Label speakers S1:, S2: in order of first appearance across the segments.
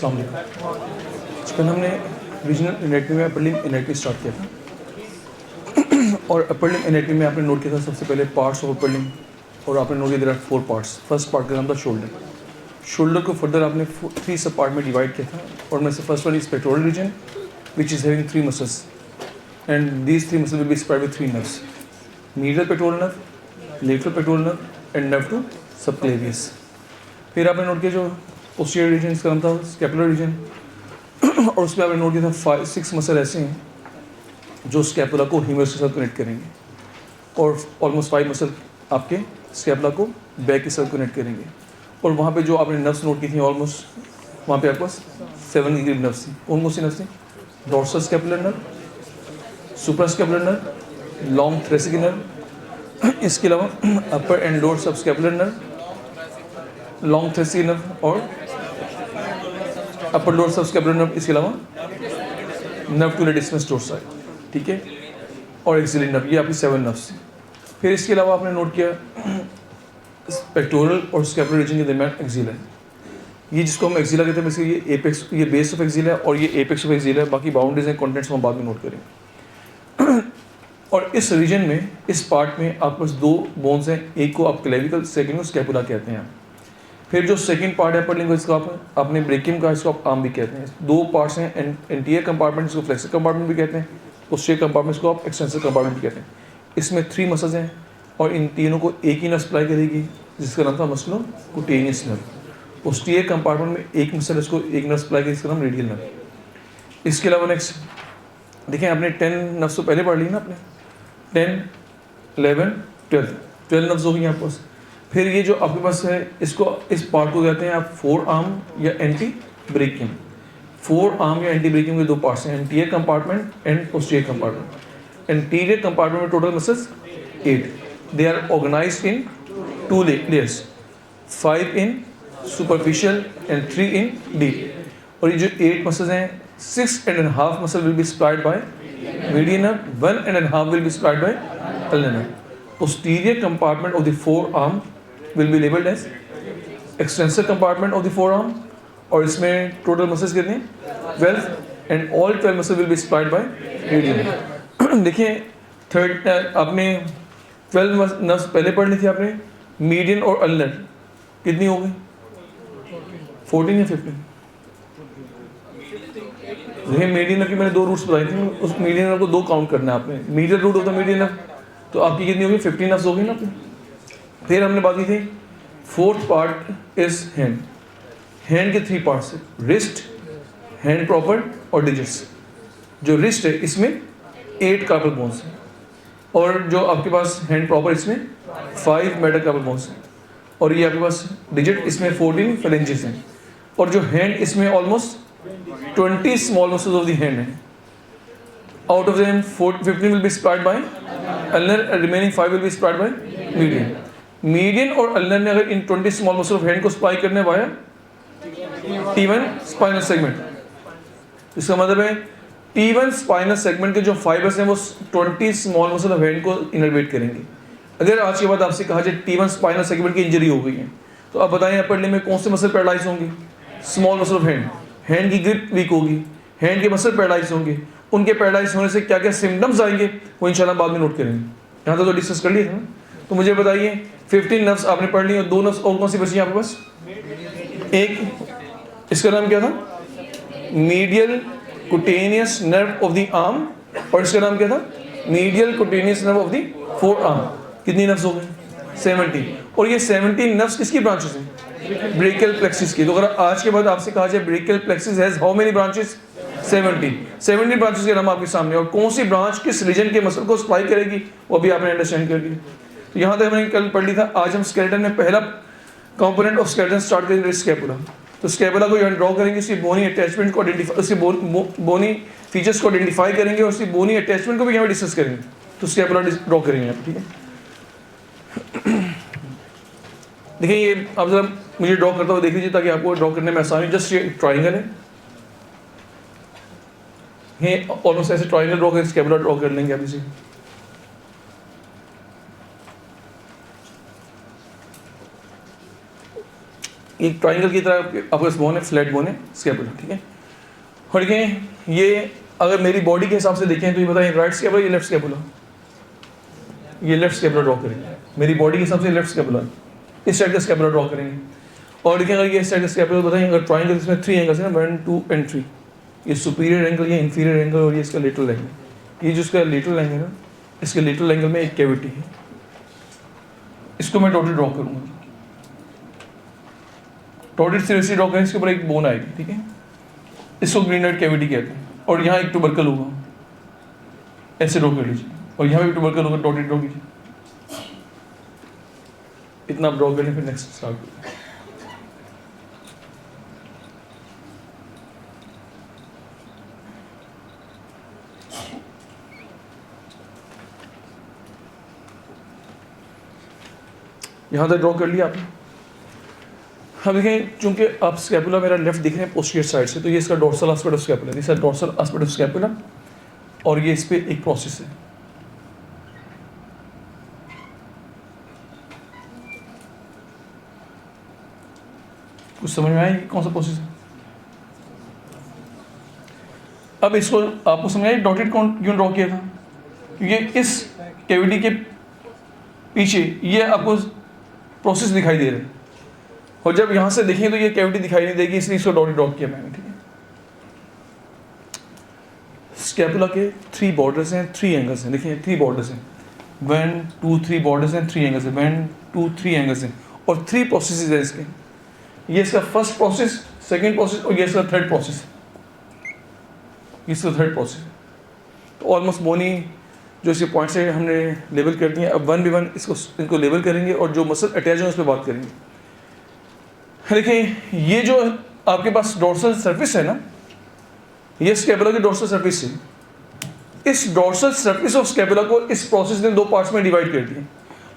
S1: अस्सलाम वालेकुम। कल हमने रीजनल एनाटमी में अपर लिम्ब एनाटमी स्टार्ट किया था और अपर लिम्ब एनाटमी में आपने नोट किया था सबसे पहले पार्ट्स ऑफ अपर लिम्ब और आपने नोट किया there are 4 parts. First part का नाम था शोल्डर। शोल्डर को फर्दर आपने 3 सब पार्ट में डिवाइड किया था और में से first one is pectoral region which is having 3 muscles and these 3 muscles will be spread with 3 nerves, medial pectoral nerve, lateral pectoral nerve and nerve to subclavius. फिर आपने नोट किया जो पोस्टीरियर रीजन, इसका नाम था स्कैपुलर रीजन और उसमें आपने नोट किया था 6 मसल ऐसे हैं जो स्कैपुला को ह्यूमरस के साथ कनेक्ट करेंगे और ऑलमोस्ट 5 मसल आपके स्कैपुला को बैक के साथ कनेक्ट करेंगे। और वहाँ पे जो आपने नर्व्स नोट की थी ऑलमोस्ट वहाँ पे आपके पास 7 नर्व्स थी। कौन कौन सी नर्व्स थी? Dorsal scapular nerve, super scapular nerve, long thoracic nerve, इसके अलावा अपर and lower subscapular nerve, long thoracic nerve और upper lower subscapular nerve, इसके अलावा नर्व टू डिस्टेंस डोर्साई, ठीक है, और एक्सिलरी नर्व। ये आपकी 7 नर्व्स थी। फिर इसके अलावा आपने नोट किया पेक्टोरल और स्कैपुलर रीजन के दरमियान एक्सिला है। ये जिसको हम एक्सिला कहते हैं, बेसिकली ये एपेक्स, ये बेस ऑफ एक्सिला है और ये एपेक्स ऑफ एक्सिला है। बाकी बाउंड्रीज एंड कॉन्टेंट्स हम बाद में नोट करेंगे। और इस रीजन में, इस पार्ट में आपके पास 2 बोन्स हैं, एक को आप क्लेविकल, सेकेंड को स्कैपुला कहते हैं। फिर जो सेकंड पार्ट है अपर लिम्ब, इसको आप अपने ब्रेकियम का, इसको आप आर्म भी कहते हैं। 2 पार्ट्स हैं, एंटीरियर कंपार्टमेंट इसको फ्लेक्सर कंपार्टमेंट भी कहते हैं, पोस्टीरियर कंपार्टमेंट इसको आप एक्सटेंसर कंपार्टमेंट भी कहते हैं। इसमें 3 मसल्स हैं और इन तीनों को एक ही नर्व सप्लाई करेगी जिसका नाम था मस्कुलोकुटेनियस नर्व। पोस्टीरियर कंपार्टमेंट में एक मसल इसको एक नर्व सप्लाई करेगी, इसका नाम रेडियल नर्व। इसके अलावा नेक्स्ट देखें, आपने 10 नर्व्स तो पहले पढ़ ली ना आपने, 10, 11, 12 नर्व्स हो गई आपके पास। फिर ये जो आपके पास है, इसको, इस पार्ट को कहते हैं आप 4 आर्म या एंटी ब्रेकियम। 4 आर्म या एंटी ब्रेकियम के 2 पार्ट्स हैं, anterior compartment and posterior compartment. Anterior compartment में total muscles 8, they are organized in 2 layers, 5 in superficial and 3 in deep. और ये जो 8 मसल्स हैं, 6.5 muscle will be supplied by median nerve, 1.5 will be supplied by ulnar nerve. Posterior compartment of the forearm will be labeled as extensor compartment of the forearm और इसमें total muscles कितने हैं? 12 and all 12 muscle will be supplied by median. देखिए third, आपने 12 nerves पहले पढ़ ली थी आपने, मीडियन और अल्नर कितनी हो गई? 14 या 15? देखिए मीडियन नर्व की मैंने 2 रूट्स बताई थी, उस मीडियन नर्व को 2 काउंट करना है आपने। Medial root of the median nerve तो आपकी कितनी होगी? 15 नर्व्स होगी ना आपकी। फिर हमने बात की थी 4th part is hand. Hand के 3 पार्ट्स है, रिस्ट, हैंड प्रॉपर और डिजिट्स। जो रिस्ट है इसमें 8 कार्पल बोन्स हैं और जो आपके पास हैंड प्रॉपर इसमें 5 मेटाकार्पल बोन्स हैं और ये आपके पास डिजिट इसमें 14 फेलेंजेस हैं और जो हैंड इसमें almost 20 small muscles of the hand है। Out of them 15 will be supplied by ulnar, remaining 5 will be supplied by median. Median और अल्नर ने अगर in 20 small muscle of hand को सप्लाई करने वाया T1 स्पाइनल सेगमेंट, इसका मतलब है T1 spinal segment के जो फाइबर्स हैं वो 20 स्मॉल मसल ऑफ हैंड को इनर्वेट करेंगे। अगर आज के बाद आपसे कहा जाए T1 स्पाइनल सेगमेंट की इंजरी हो गई है तो आप बताएं अपर लिम्ब में कौन से मसल पैरालाइज होंगी? Small muscle of hand. Hand की ग्रिप वीक होगी, हैंड के मसल पैरालाइज होंगे। उनके पैरालाइज होने से क्या क्या सिम्टम्स आएंगे वो इंशाल्लाह बाद में नोट करेंगे। यहाँ तो डिस्कस कर लिया था ना। तो मुझे बताइए 15 नर्व्स आपने पढ़ ली और 2 नर्व्स और कौन सी बची आपके पास? एक, इसका नाम क्या था? Medial cutaneous nerve of the arm और इसका नाम क्या था? Medial cutaneous nerve of the four arm. कितनी नर्व्स हो गई? 17। और ये 17 नर्व्स किसकी ब्रांचेस हैं? ब्रेकियल प्लेक्सिस की। तो अगर आज के बाद आपसे कहा जाए brachial plexus has how many branches? 70 branches के नाम आपके सामने और कौन सी ब्रांच किस रीजन के मसल को सप्लाई करेगी वो भी आपने अंडरस्टैंड कर लिया। तो यहाँ तक हमने कल पढ़ ली था। आज हम स्केलेटन में पहला कंपोनेंट ऑफ स्केलेटन स्टार्ट करेंगे, स्कैपुला। तो स्कैपुला को यहाँ ड्रॉ करेंगे, उसकी बोनी अटैचमेंट को आइडेंटिफाई, उसकी बोनी फीचर्स को आइडेंटिफाई करेंगे और उसकी बोनी अटैचमेंट को भी यहाँ डिस्कस करेंगे। तो स्कैपुला ड्रॉ करेंगे यहाँ, ठीक है। देखिए ये आप जरा मुझे ड्रॉ करता हुआ देख लीजिए ताकि आपको ड्रॉ करने में आसानी। जस्ट ये ट्राइंगल है, ये ऑलमोस्ट ऐसे ट्राइंगल ड्रॉ कर स्कैपुला ड्रॉ कर लेंगे आप इसे। एक ट्राइंगल की तरह आपके पास बोन है, फ्लैट बोन है, स्कैपुला, ठीक है। और देखें ये अगर मेरी बॉडी के हिसाब से देखें तो ये बताएं राइट स्कैपुला या लेफ्ट स्कैपुला? ये लेफ्ट स्कैपुला ड्रॉ करेंगे, मेरी बॉडी के हिसाब से लेफ्ट स्कैपुला, इस साइड का स्कैपुला ड्रॉ करेंगे। और देखें अगर ये इस साइड का स्कैपुला बताएं, अगर ट्राइंगल इसमें 3 एंगल्स है ना, 1 2 एंड 3, ये सुपीरियर एंगल, ये इंफीरियर एंगल और ये इसका लेटरल एंगल। ये जो इसका लेटरल एंगल है ना, इसके लेटरल एंगल में एक कैविटी है, इसको मैं डॉटेड ड्रॉ करूँगा। डॉटेड सीरीज ड्रॉ करें, इसके ऊपर एक बोन आएगी, ठीक है, इसको ग्रीनहाइट कैविटी कहते हैं। और यहाँ एक ट्यूबरकल होगा, ऐसे ड्रॉ कर लीजिए, और यहाँ भी ट्यूबरकल होगा, डॉटेड ड्रॉ कीजिए। इतना ड्रॉ करें, फिर नेक्स्ट स्टार्ट करें। यहाँ तक ड्रॉ कर लिया आपने। हम देखें चूंकि आप स्कैपुला मेरा लेफ्ट दिख रहे हैं पोस्टीरियर साइड से, तो ये इसका dorsal aspect of scapula, this is dorsal aspect of scapula, और ये इस पे एक प्रोसेस है। कुछ समझ में आया कौन सा प्रोसेस है? अब इसको आपको समझ आया डॉटेड क्यों ड्रॉ किया था? क्योंकि इस कैविटी के पीछे ये आपको प्रोसेस दिखाई दे रहे हैं, और जब यहाँ से देखें तो ये कैविटी दिखाई नहीं देगी, इसलिए इसको डॉटेड ड्रॉ किया मैंने, ठीक है। स्कैपुला के 3 बॉर्डर्स हैं, 3 एंगल्स हैं, देखिए 3 बॉर्डर्स हैं, 1 2 3 बॉर्डर्स हैं, 3 एंगल्स हैं, 1 2 3 एंगल्स हैं, और 3 प्रोसेस हैं इसके। ये इसका फर्स्ट प्रोसेस, सेकेंड प्रोसेस, और ये इसका थर्ड प्रोसेस, इसका थर्ड प्रोसेस। तो ऑलमोस्ट बोनी जो इसके पॉइंट्स है हमने लेबल कर दिए। अब 1 by 1 इनको लेबल करेंगे, और जो मसल अटैच है उस पर बात करेंगे। देखिए ये जो आपके पास डोर्सल सरफेस है ना, ये स्कैपुला की डोर्सल सरफेस है। इस डोर्सल सरफेस ऑफ स्कैपुला को इस प्रोसेस ने 2 पार्ट्स में डिवाइड कर दिया,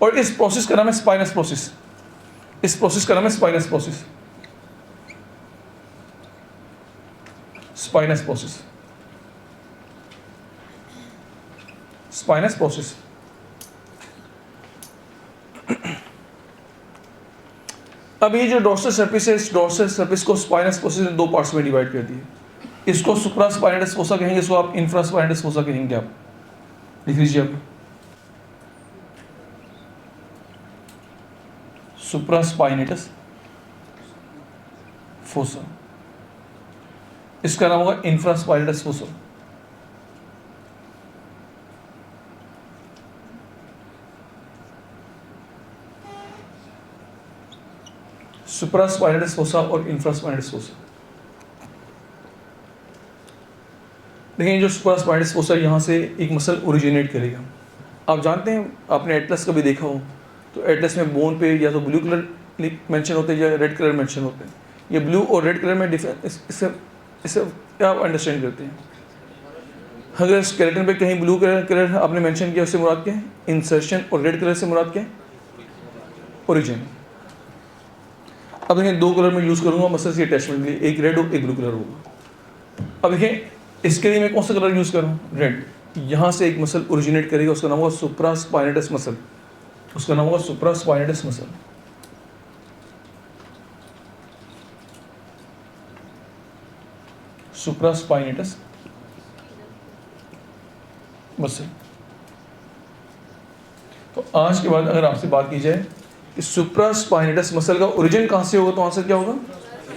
S1: और इस प्रोसेस का नाम है स्पाइनस प्रोसेस। इस प्रोसेस का नाम है spinous process, spinous process, spinous process. अब ये जो डोर्सल सरफेस है, इस डोर्सल सरफेस को स्पाइनस प्रोसेस ने 2 पार्ट्स में डिवाइड कर दिया। इसको सुप्रा स्पाइनेटस फोसा कहेंगे, इसको आप इंफ्रा स्पाइनेटस फोसा कहेंगे। आप लिख लीजिए, आप सुप्रा स्पाइनेटस फोसा, इसका नाम होगा इंफ्रा स्पाइनेटस फोसा। सुप्रा स्पाइनेटस फोसा और इंफ्रा स्पाइनेटस फोसा। देखिए जो सुप्रा स्पाइनेटस फोसा, यहाँ से एक मसल ओरिजिनेट करेगा। आप जानते हैं, आपने एटलस का भी देखा हो, तो एटलस में बोन पे या तो ब्लू कलर मेंशन होते हैं या रेड कलर मेंशन होते हैं। ये ब्लू और रेड कलर में डिफरेंस, इससे क्या आप अंडरस्टैंड करते हैं? अगर स्केलेटन पे कहीं ब्लू कलर आपने मेंशन किया, उससे मुराद क्या है? इंसर्शन। और रेड कलर से मुराद क्या है? ओरिजिन। अब देखिए 2 कलर में यूज़ करूँगा मसल की अटैचमेंट के लिए, एक रेड और एक ब्लू कलर होगा। अब देखिए इसके लिए मैं कौन सा कलर यूज़ करूँ? रेड। यहाँ से एक मसल ओरिजिनेट करेगा, उसका नाम होगा सुप्रा स्पाइनेटस मसल, उसका नाम होगा सुप्रा spinatus muscle. Supraspinatus muscle. तो आज के बाद अगर आपसे बात की जाए कि सुप्रा स्पाइनेटस मसल का ओरिजिन कहाँ से होगा, तो आंसर क्या होगा?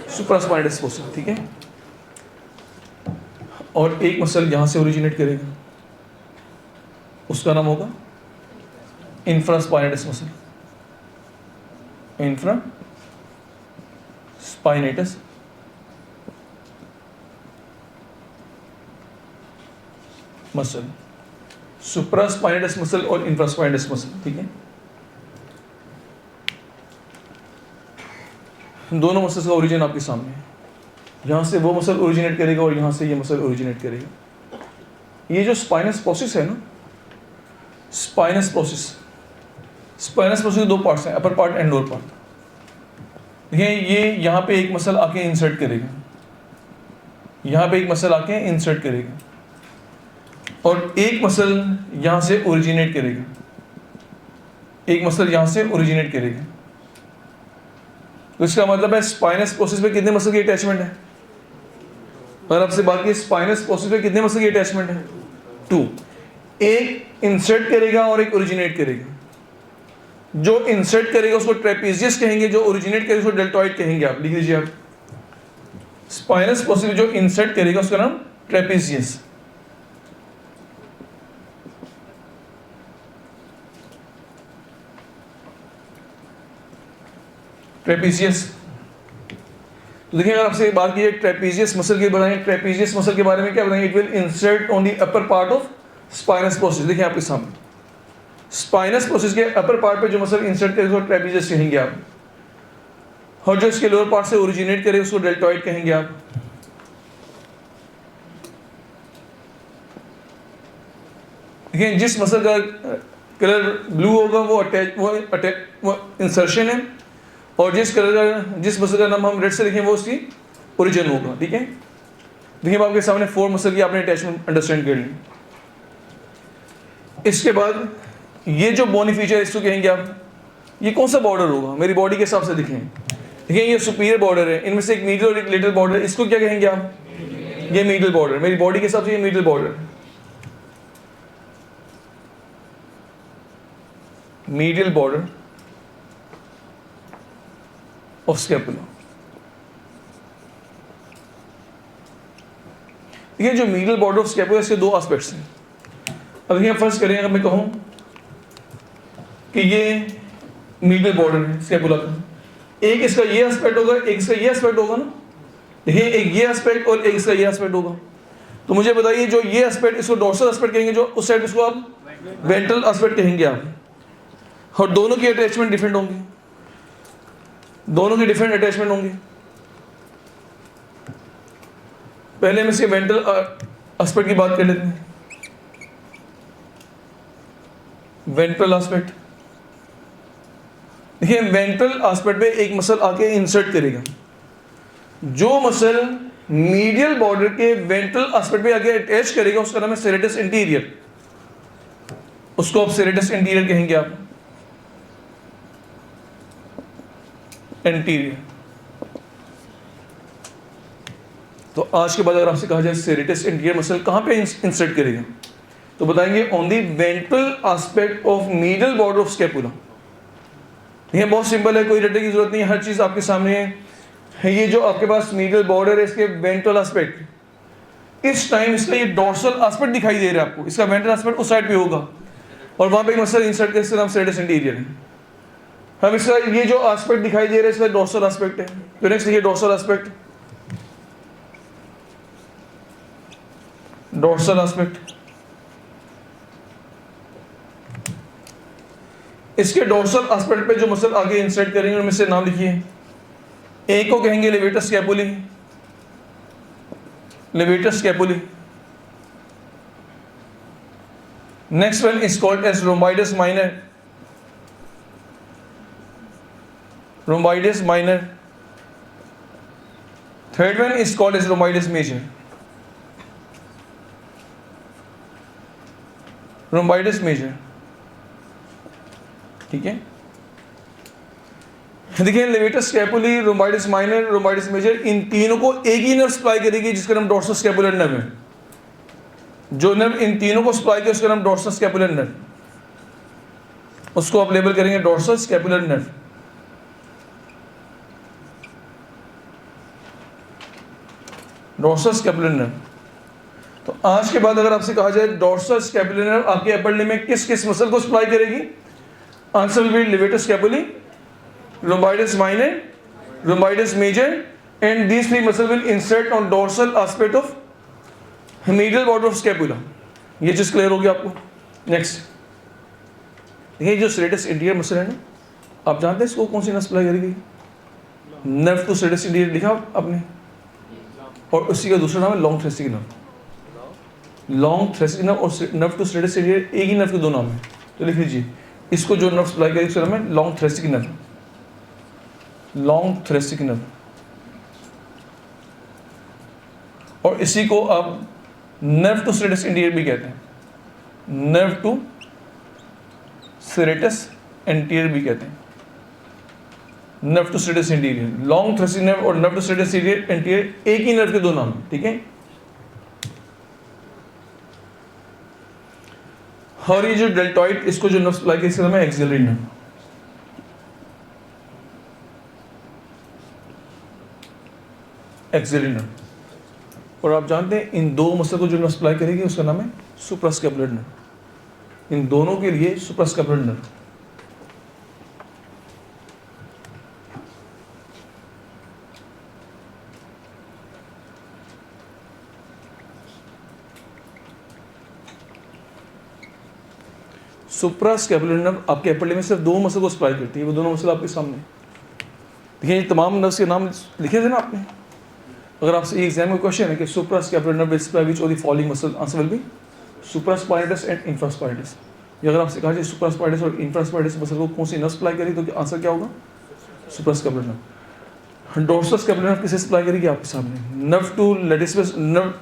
S1: सुप्रा स्पाइनेटस मसल, ठीक है। और एक मसल यहाँ से ओरिजिनेट करेगा, उसका नाम होगा infraspinatus muscle, infraspinatus muscle. Supraspinatus muscle और इंफ्रा स्पाइनेटस मसल, ठीक है। दोनों मसल्स का ओरिजिन आपके सामने है। यहाँ से वो मसल ओरिजिनेट करेगा और यहाँ से ये मसल ओरिजिनेट करेगा। ये जो स्पाइनस प्रोसेस है ना, स्पाइनस प्रोसेस, स्पाइनस प्रोसेस के 2 पार्ट्स हैं, upper part and lower part. देखिए ये यहाँ पे एक मसल आके इंसर्ट करेगा, यहाँ पे एक मसल आके इंसर्ट करेगा, और एक मसल यहाँ से ओरिजिनेट करेगा, एक मसल यहाँ से ओरिजिनेट करेगा, तो इसका मतलब है स्पाइनस प्रोसेस पे कितने मसल की अटैचमेंट है? अगर आपसे बात की स्पाइनस प्रोसेस पे कितने मसल की अटैचमेंट है? 2। एक इंसर्ट करेगा और एक ओरिजिनेट करेगा। जो इंसर्ट करेगा उसको ट्रेपेजियस कहेंगे, जो ओरिजिनेट करेगा उसको डेल्टॉइड कहेंगे। आप लिख लीजिए, आप स्पाइनस प्रोसेस जो इंसर्ट करेगा उसका नाम ट्रेपेजियस। ट्रेपेजियस। तो देखिए, अगर आपसे बात की ट्रेपेजियस मसल के बारे में, ट्रेपेजियस मसल के बारे में क्या बताएंगे? It will insert on the upper part of spinous process. देखिए आपके सामने स्पाइनस प्रोसेस के अपर पार्ट पे जो मसल इंसर्ट करेगा उसको ट्रेपेजियस कहेंगे आप, और जो इसके लोअर पार्ट से ओरिजिनेट करे उसको डेल्टॉइड कहेंगे आप। देखिए, जिस मसल का कलर ब्लू होगा वो इंसर्शन है, और जिस मसल का नाम हम रेड से लिखें वो उसकी ओरिजिन होगा। ठीक है, देखिए आपके सामने 4 मसल की आपने अटैचमेंट अंडरस्टैंड कर ली। इसके बाद ये जो बोनी फीचर इसको कहेंगे आप, ये कौन सा बॉर्डर होगा मेरी बॉडी के हिसाब से? देखिए ये सुपीरियर बॉर्डर है, इनमें से एक मीडियल और एक लेटरल बॉर्डर, इसको क्या कहेंगे आप? ये मीडियल बॉर्डर, मेरी बॉडी के हिसाब से ये medial border, medial border of scapula. देखिए जो मीडियल बॉर्डर ऑफ स्कैपुला, इसके 2 एस्पेक्ट्स हैं। अब देखिए फर्स्ट करें, अगर मैं कहूं कि ये मीडियल बॉर्डर है स्कैपुला का, एक इसका ये एस्पेक्ट होगा, एक इसका ये एस्पेक्ट होगा ना। देखिए एक ये एस्पेक्ट और एक इसका ये एस्पेक्ट होगा। तो मुझे बताइए, जो ये एस्पेक्ट इसको डोर्सल एस्पेक्ट कहेंगे, जो उस साइड इसको आप वेंट्रल एस्पेक्ट कहेंगे आप, और दोनों की अटैचमेंट डिफरेंट होंगी, दोनों की डिफरेंट अटैचमेंट होंगी। पहले में से वेंट्रल एस्पेक्ट की बात कर लेते हैं। वेंट्रल एस्पेक्ट, देखिए वेंट्रल एस्पेक्ट पे एक मसल आके इंसर्ट करेगा। जो मसल मीडियल बॉर्डर के वेंट्रल एस्पेक्ट पे आके अटैच करेगा उसका नाम है सेरेटस इंटीरियर, उसको आप सेरेटस इंटीरियर कहेंगे आप, इंटीरियर। तो आज के बाद अगर आपसे कहा जाए सेरेटस इंटीरियर मसल कहां पे इंसर्ट करेगा, तो बताएंगे on the ventral aspect of medial border of scapula. ये बहुत सिंपल है, कोई रटने की जरूरत नहीं है, हर चीज आपके सामने है। ये जो आपके पास मीडियल बॉर्डर है इसके वेंट्रल एस्पेक्ट, इस टाइम इसका ये डोर्सल एस्पेक्ट दिखाई दे रहा है आपको, इसका वेंट्रल एस्पेक्ट उस साइड पे होगा, और वहां पे एक मसल इंसर्ट करके इसका नाम सेरेटस इंटीरियर है। हम इसका ये जो एस्पेक्ट दिखाई दे रहा है इसका डोर्सल एस्पेक्ट है। तो नेक्स्ट देखिए डोर्सल एस्पेक्ट, डोर्सल एस्पेक्ट, इसके डोर्सल एस्पेक्ट पे जो मसल आगे इंसर्ट करेंगे उनमें से नाम लिखिए। एक को कहेंगे levator scapulae, levator scapulae. Next one is called as rhomboideus minor, rhomboideus minor. Third one is called as rhomboideus major, rhomboideus major. ठीक है, देखिए लेवेटस स्कैपुली, रोम्बाइडस माइनर, रोम्बाइडस मेजर, इन तीनों को एक ही नर्व सप्लाई करेगी जिसका नाम डोर्सल स्कैपुलर नर्व है। जो नर्व इन तीनों को सप्लाई किया उसका नाम डोर्सल स्कैपुलर नर्व, उसको आप लेबल करेंगे dorsal scapular nerve. Dorsal scapular nerve. तो आज के बाद अगर आपसे कहा जाए डोर्सल स्कैपुलर नर्व आपके अपर लिम्ब में किस किस मसल को सप्लाई करेगी, answer will be levator scapulae, rhomboides minor, rhomboides major, and these 3 muscles will insert on dorsal aspect of medial border of scapula। ये चीज क्लियर होगी आपको। नेक्स्ट देखिए जो सेरेटस इंटीरियर मसल है ना, आप जानते हैं इसको कौन सी नर्व सप्लाई करेगी? नर्व टू सेरेटस इंटीरियर लिखा आपने, और उसी का दूसरा नाम है long thoracic nerve. Long thoracic nerve और नर्व टू सेरेटस इंटीरियर एक ही नर्व के 2 नाम है, तो लिख लीजिए इसको जो नर्व सप्लाई करेगी उसका नाम है long thoracic nerve, long thoracic nerve. और इसी को आप नर्व टू सेरेटस इंटीरियर भी कहते हैं, नर्व टू सेरेटस इंटीरियर भी कहते हैं। Nerve to serratus anterior, long thoracic nerve और नर्व टू स्टेटस इंटीरियर एक ही नर्व के दो नाम, ठीक है। और ये जो डेल्टॉइड, इसको जो नर्व सप्लाई किया इसका नाम है एक्सिलरी नर्व। Axillary nerve. और आप जानते हैं इन दो मसल को जो नर्व सप्लाई करेगी उसका नाम है सुप्रास्कैपुलर नर्व। इन दोनों के लिए सुप्रास्कैपुलर नर्व। सुप्रास्कैपुलर नर्व आपके अपर लिम्ब में सिर्फ दो मसल को सप्लाई करती है, वो दोनों मसल आपके सामने देखिए। ये तमाम नर्व्स के नाम लिखे थे ना आपने। अगर आपसे एग्जाम में क्वेश्चन है कि suprascapular nerve will supply which of the following muscle, answer will be supraspinatus and infraspinatus. ये अगर आपसे कहा जाए सुप्रास्पाइनटस और इंफ्रास्पाइनटस मसल को कौन सी नर्व सप्लाई करेगी तो आंसर क्या होगा? Suprascapular nerve. डोर्सोस्कैपुलर नर्व किसे सप्लाई करेगी? आपके सामने। Nerve to latissimus nerve,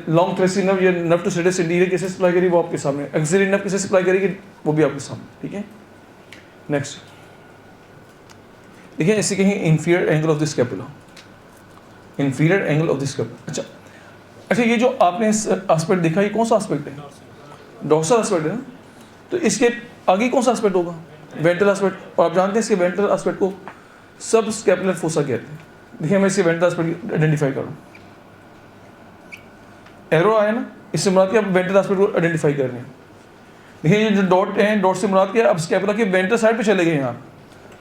S1: long thoracic nerve या नर्व टू स्टेटस इंटीरियर किसे सप्लाई करेगी? वो आपके सामने। एक्सिलरी नर्व किसे सप्लाई करेगी? वो भी आपके सामने, ठीक है। नेक्स्ट देखिए, इसे कहेंगे inferior angle of the scapula. Inferior angle of the scapula. अच्छा, ये जो आपने एस्पेक्ट देखा, ये कौन सा एस्पेक्ट है? डोर्सल एस्पेक्ट है ना। तो इसके आगे कौन सा एस्पेक्ट होगा? Ventral aspect. और आप जानते हैं इसके वेंट्रल एस्पेक्ट को सब स्कैपुलर फोसा कहते हैं। देखिए, मैं इसके वेंट्रल एस्पेक्ट आइडेंटिफाई करूँ। एरो आया ना, इससे मुराद क्या? आप वेंट्रल एस्पेक्ट को आइडेंटिफाई कर रहे हैं। देखिए, ये जो डॉट है, डॉट से मुराद क्या? अब स्कैपुला के वेंट्रल साइड पे चले गए यहाँ।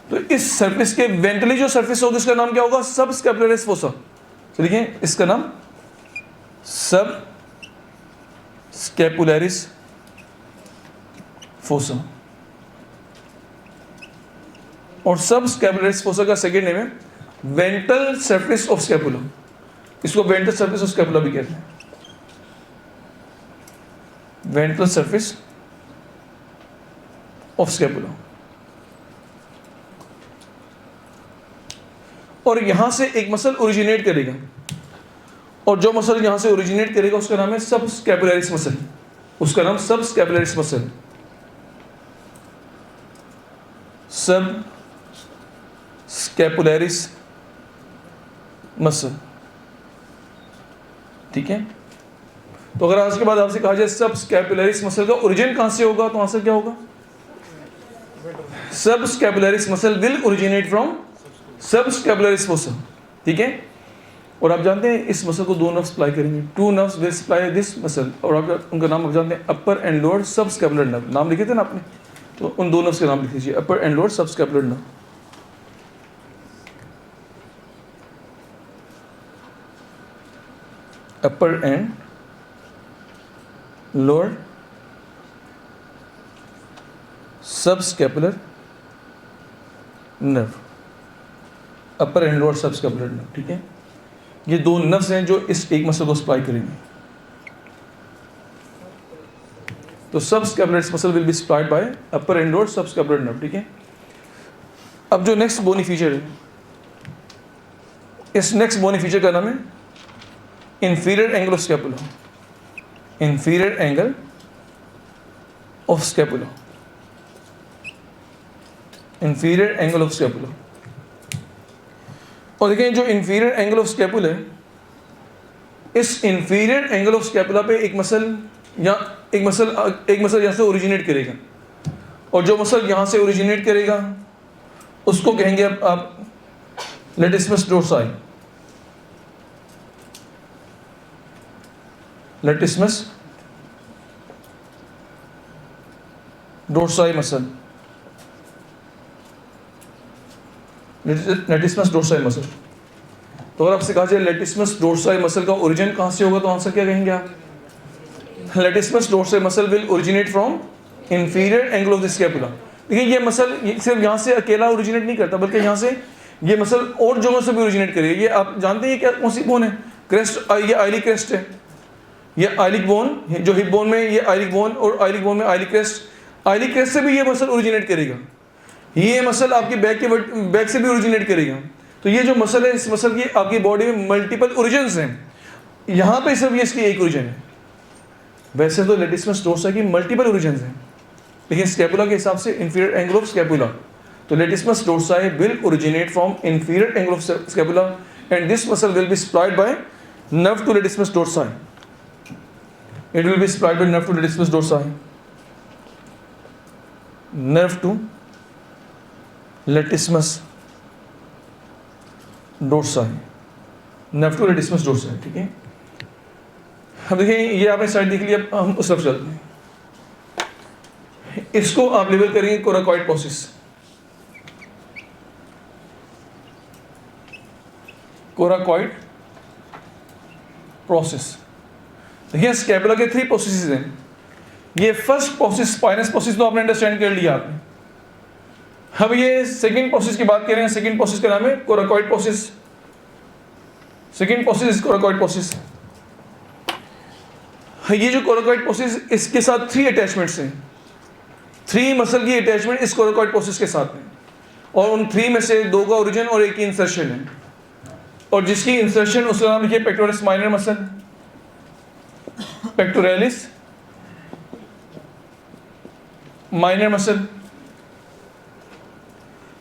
S1: तो इस सरफेस के वेंट्रली जो सरफेस होगा इसका नाम क्या होगा? सब स्कैपुलरिस फोसा। तो देखिए, इसका नाम सब स्कैपुलरिस फोसा। और सब स्कैपुलरिस फोसा का सेकेंड नेम है वेंट्रल सरफेस ऑफ स्कैपुला। इसको वेंट्रल सरफेस ऑफ स्कैपुला भी कहते हैं। Ventral surface of scapula. और यहां से एक मसल ओरिजिनेट करेगा, और जो मसल यहां से ओरिजिनेट करेगा उसका नाम है सब स्कैपुलरिस मसल। उसका नाम सब स्कैपुलरिस मसल, सब स्कैपुलरिस मसल, ठीक है। तो अगर आज के बाद आपसे कहा जाए सब स्कैपुलरिस मसल का ओरिजिन कहां से होगा, तो आंसर क्या होगा? सब scapularis muscle will originate from सब स्कैपुलरिस फोसा, ठीक है। और आप जानते हैं इस मसल को दो नर्व्स सप्लाई करेंगे। Two nerves will supply this muscle, और आप उनका नाम आप जानते हैं अपर and lower subscapular nerve. नाम लिखे थे ना आपने, तो उन दो नर्व्स के नाम लिख लीजिए, upper and lower subscapular nerve. Upper and lower subscapular nerve. Upper and lower subscapular nerve, ठीक है। ये दो नर्व्स हैं जो इस एक मसल को सप्लाई करेंगे। तो subscapularis muscle will be supplied by upper and lower subscapular nerve, ठीक है। अब जो नेक्स्ट बोनी फीचर है, इस नेक्स्ट बोनी फीचर का नाम है inferior angle of scapula. Inferior angle of scapula. Inferior angle of scapula. और देखें, जो इंफीरियर एंगल ऑफ स्कैपुला है, इस इंफीरियर एंगल ऑफ स्कैपुला पे एक मसल यहाँ से ओरिजिनेट करेगा, और जो मसल यहाँ से ओरिजिनेट करेगा उसको कहेंगे आप latissimus डोर्साई। लेटिस्मस dorsi muscle. लेटिस्मस dorsi muscle. तो अगर आपसे कहा जाए लेटिस्मस डोर्साई मसल का ओरिजिन कहां से होगा, तो आंसर क्या कहेंगे आप? Latissimus dorsi muscle will originate from inferior angle of the scapula. देखिए, ये मसल सिर्फ यहाँ से अकेला ओरिजिनेट नहीं करता, बल्कि यहाँ से ये मसल और जगहों से भी ओरिजिनेट करेगा। ये आप जानते हैं क्या कौन सी बोन है? क्रेस्ट। ये आइलिक क्रेस्ट है। ये आइलिक बोन, जो हिप बोन में ये आइलिक बोन, और आइलिक बोन में आइलिक क्रेस्ट। आइलिक क्रेस्ट से भी ये मसल ओरिजिनेट करेगा। ये मसल आपकी बैक से भी ओरिजिनेट करेगा। तो ये जो मसल है, इस मसल की आपकी बॉडी में मल्टीपल ओरिजिन्स हैं। यहाँ पे सिर्फ ये इसकी एक ओरिजिन है। वैसे तो लेटिस्मस डोर्साई की मल्टीपल ओरिजिन्स हैं, लेकिन स्कैपुला के हिसाब से इंफीरियर एंगल ऑफ स्कैपुला तो latissimus dorsi will originate from inferior angle of scapula and this muscle will be supplied by nerve to latissimus dorsi. It will be supplied by nerve to latissimus dorsi. Nerve to latissimus dorsi. Nerve to latissimus dorsi. ठीक है, अब देखिए ये आपने side देख लिया, अब हम उस तरफ चलते हैं। इसको आप लेबल करेंगे कोराकॉइड प्रोसेस। कोराकॉइड प्रोसेस, देखिए स्कैपुला के 3 प्रोसेसेस हैं। ये फर्स्ट प्रोसेस स्पाइनस प्रोसेस तो आपने अंडरस्टैंड कर लिया आपने। अब ये सेकंड प्रोसेस की बात करें, सेकंड प्रोसेस का नाम है coracoid process. Second process is coracoid process. ये जो कोराकॉइड प्रोसेस, इसके साथ 3 अटैचमेंट्स हैं। 3 मसल की अटैचमेंट इस कोराकॉइड प्रोसेस के साथ में, और उन 3 में से 2 का ओरिजिन और 1 की इंसर्शन है। और जिसकी इंसर्शन, उसका नाम लिखिए pectoralis minor muscle. Pectoralis minor muscle.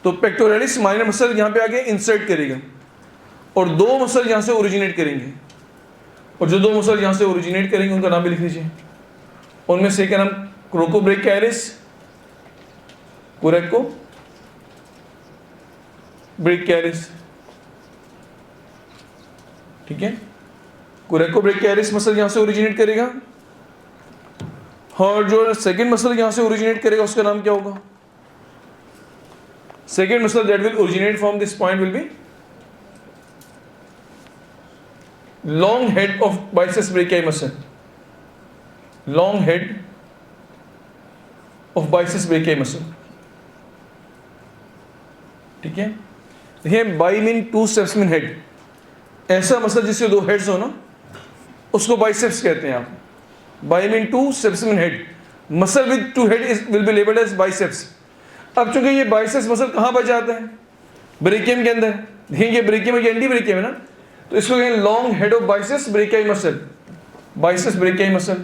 S1: तो पेक्टोरलिस माइनर मसल यहां पे आके इंसर्ट करेगा और 2 मसल यहां से ओरिजिनेट करेंगे, और जो 2 मसल यहां से ओरिजिनेट करेंगे उनका नाम भी लिख लीजिए। उनमें से एक का नाम कोराकोब्रैचियलिस, कोराकोब्रैचियलिस, ठीक है। कोराकोब्रैचियलिस मसल यहां से ओरिजिनेट करेगा, और जो सेकंड मसल यहां से ओरिजिनेट करेगा उसका नाम क्या होगा? Second muscle that will originate from this point will be long head of biceps brachii muscle. Long head of biceps brachii muscle, ठीक है। देखिए by mean 2 steps mean head, ऐसा मसल जिसके 2 हेड्स हो ना उसको बाइसेप्स कहते हैं आप। Bi mean 2 steps mean head, muscle with 2 head will be labelled as biceps. अब चूंकि ये बाइसेप्स मसल कहाँ बच जाता है? ब्रेकियम के अंदर। देखिए ये ब्रेकियम है, एंटी ब्रेकियम है ना, तो इसको कहेंगे long head of biceps brachii muscle, biceps brachii muscle.